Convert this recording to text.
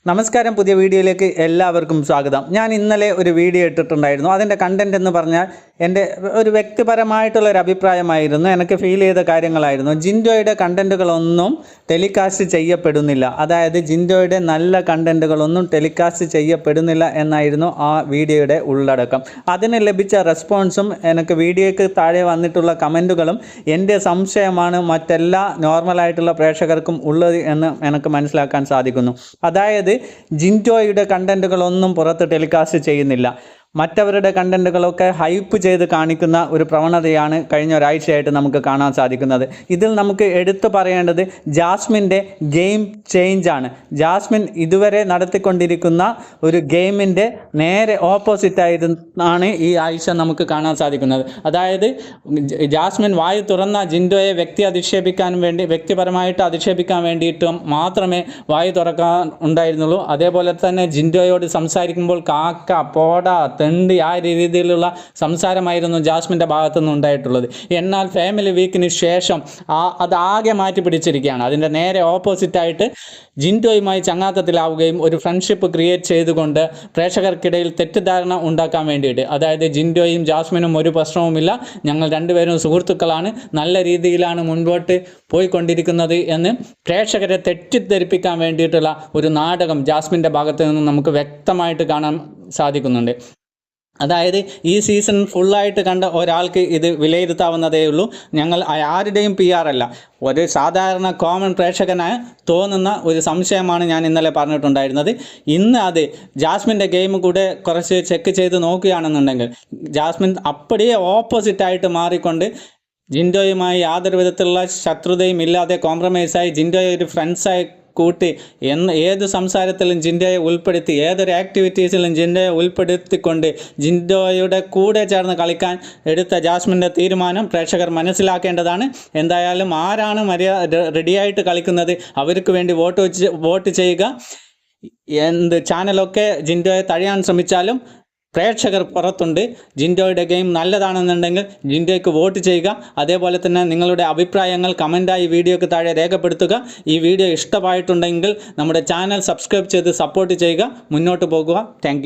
നമസ്കാരം, പുതിയ വീഡിയോയിലേക്ക് എല്ലാവർക്കും സ്വാഗതം. ഞാൻ ഇന്നലെ ഒരു വീഡിയോ ഇട്ടിട്ടുണ്ടായിരുന്നു. അതിൻ്റെ കണ്ടൻറ് എന്ന് പറഞ്ഞാൽ എൻ്റെ ഒരു വ്യക്തിപരമായിട്ടുള്ള ഒരു അഭിപ്രായമായിരുന്നു. എനിക്ക് ഫീൽ ചെയ്ത കാര്യങ്ങളായിരുന്നു. ജിൻഡോയുടെ കണ്ടൻറ്റുകളൊന്നും ടെലികാസ്റ്റ് ചെയ്യപ്പെടുന്നില്ല, അതായത് ജിൻഡോയുടെ നല്ല കണ്ടൻറ്റുകളൊന്നും ടെലികാസ്റ്റ് ചെയ്യപ്പെടുന്നില്ല എന്നായിരുന്നു ആ വീഡിയോയുടെ ഉള്ളടക്കം. അതിന് ലഭിച്ച റെസ്പോൺസും എനിക്ക് വീഡിയോയ്ക്ക് താഴെ വന്നിട്ടുള്ള കമൻറ്റുകളും എൻ്റെ സംശയമാണ് മറ്റെല്ലാ നോർമലായിട്ടുള്ള പ്രേക്ഷകർക്കും ഉള്ളത് എന്ന് എനിക്ക് മനസ്സിലാക്കാൻ സാധിക്കുന്നു. അതായത് ജിൻഡോയുടെ കണ്ടൻറ്റുകളൊന്നും പുറത്ത് ടെലികാസ്റ്റ് ചെയ്യുന്നില്ല. മറ്റവരുടെ കണ്ടൻറ്റുകളൊക്കെ ഹൈപ്പ് ചെയ്ത് കാണിക്കുന്ന ഒരു പ്രവണതയാണ് കഴിഞ്ഞ ഒരാഴ്ചയായിട്ട് നമുക്ക് കാണാൻ സാധിക്കുന്നത്. ഇതിൽ നമുക്ക് എടുത്തു പറയേണ്ടത് ജാസ്മിൻ്റെ ഗെയിം ചേഞ്ചാണ്. ജാസ്മിൻ ഇതുവരെ നടത്തിക്കൊണ്ടിരിക്കുന്ന ഒരു ഗെയിമിൻ്റെ നേരെ ഓപ്പോസിറ്റായിരുന്നാണ് ഈ ആഴ്ച നമുക്ക് കാണാൻ സാധിക്കുന്നത്. അതായത് ജാസ്മിൻ വായു തുറന്ന ജിൻഡോയെ വ്യക്തിപരമായിട്ട് അധിക്ഷേപിക്കാൻ വേണ്ടിയിട്ടും മാത്രമേ വായു തുറക്കാൻ ഉണ്ടായിരുന്നുള്ളൂ. അതേപോലെ തന്നെ ജിൻഡോയോട് സംസാരിക്കുമ്പോൾ കാക്ക, പോട, തെണ്ടി ആ രീതിയിലുള്ള സംസാരമായിരുന്നു ജാസ്മിൻ്റെ ഭാഗത്തുനിന്ന് ഉണ്ടായിട്ടുള്ളത്. എന്നാൽ ഫാമിലി വീക്കിന് ശേഷം അതാകെ മാറ്റി പിടിച്ചിരിക്കുകയാണ്. അതിൻ്റെ നേരെ ഓപ്പോസിറ്റായിട്ട് ജിൻഡോയുമായി ചങ്ങാത്തത്തിലാവുകയും ഒരു ഫ്രണ്ട്ഷിപ്പ് ക്രിയേറ്റ് ചെയ്തുകൊണ്ട് പ്രേക്ഷകർക്കിടയിൽ തെറ്റിദ്ധാരണ ഉണ്ടാക്കാൻ വേണ്ടിയിട്ട്, അതായത് ജിൻഡോയും ജാസ്മിനും ഒരു പ്രശ്നവുമില്ല, ഞങ്ങൾ രണ്ടുപേരും സുഹൃത്തുക്കളാണ്, നല്ല രീതിയിലാണ് മുൻപോട്ട് പോയിക്കൊണ്ടിരിക്കുന്നത് എന്ന് പ്രേക്ഷകരെ തെറ്റിദ്ധരിപ്പിക്കാൻ വേണ്ടിയിട്ടുള്ള ഒരു നാടകം ജാസ്മിൻ്റെ ഭാഗത്ത് നിന്ന് നമുക്ക് വ്യക്തമായിട്ട് കാണാൻ സാധിക്കുന്നുണ്ട്. അതായത് ഈ സീസൺ ഫുള്ളായിട്ട് കണ്ട ഒരാൾക്ക് ഇത് വിലയിരുത്താവുന്നതേ ഉള്ളൂ. ഞങ്ങൾ ആരുടെയും PR അല്ല, ഒരു സാധാരണ കോമൺ പ്രേക്ഷകനായി തോന്നുന്ന ഒരു സംശയമാണ് ഞാൻ ഇന്നലെ പറഞ്ഞിട്ടുണ്ടായിരുന്നത്. ഇന്ന് അത് ജാസ്മിൻ്റെ ഗെയിം കൂടെ കുറച്ച് ചെക്ക് ചെയ്ത് നോക്കുകയാണെന്നുണ്ടെങ്കിൽ ജാസ്മിൻ അപ്പടിയെ ഓപ്പോസിറ്റായിട്ട് മാറിക്കൊണ്ട് ജിൻഡോയുമായി യാതൊരു വിധത്തിലുള്ള ശത്രുതയും ഇല്ലാതെ കോംപ്രമൈസായി ജിൻഡോയെ ഒരു ഫ്രണ്ട്സായി കൂട്ടി ഏത് സംസാരത്തിലും ജിൻഡോയെ ഉൾപ്പെടുത്തി, ഏതൊരു ആക്ടിവിറ്റീസിലും ജിൻഡോയെ ഉൾപ്പെടുത്തിക്കൊണ്ട് ജിൻഡോയുടെ കൂടെ ചേർന്ന് കളിക്കാൻ എടുത്ത ജാസ്മിൻ്റെ തീരുമാനം പ്രേക്ഷകർ മനസ്സിലാക്കേണ്ടതാണ്. എന്തായാലും ആരാണ് റെഡിയായിട്ട് കളിക്കുന്നത് അവർക്ക് വേണ്ടി വോട്ട് ചെയ്യുക. ചാനലൊക്കെ ജിൻഡോയെ തഴയാൻ ശ്രമിച്ചാലും പ്രേക്ഷകർ പുറത്തുണ്ട്. ജിൻഡോയുടെ ഗെയിം നല്ലതാണെന്നുണ്ടെങ്കിൽ ജിൻഡോയ്ക്ക് വോട്ട് ചെയ്യുക. അതേപോലെ തന്നെ നിങ്ങളുടെ അഭിപ്രായങ്ങൾ കമൻറ്റായി വീഡിയോയ്ക്ക് താഴെ രേഖപ്പെടുത്തുക. ഈ വീഡിയോ ഇഷ്ടമായിട്ടുണ്ടെങ്കിൽ നമ്മുടെ ചാനൽ സബ്സ്ക്രൈബ് ചെയ്ത് സപ്പോർട്ട് ചെയ്യുക. മുന്നോട്ട് പോകുക. താങ്ക്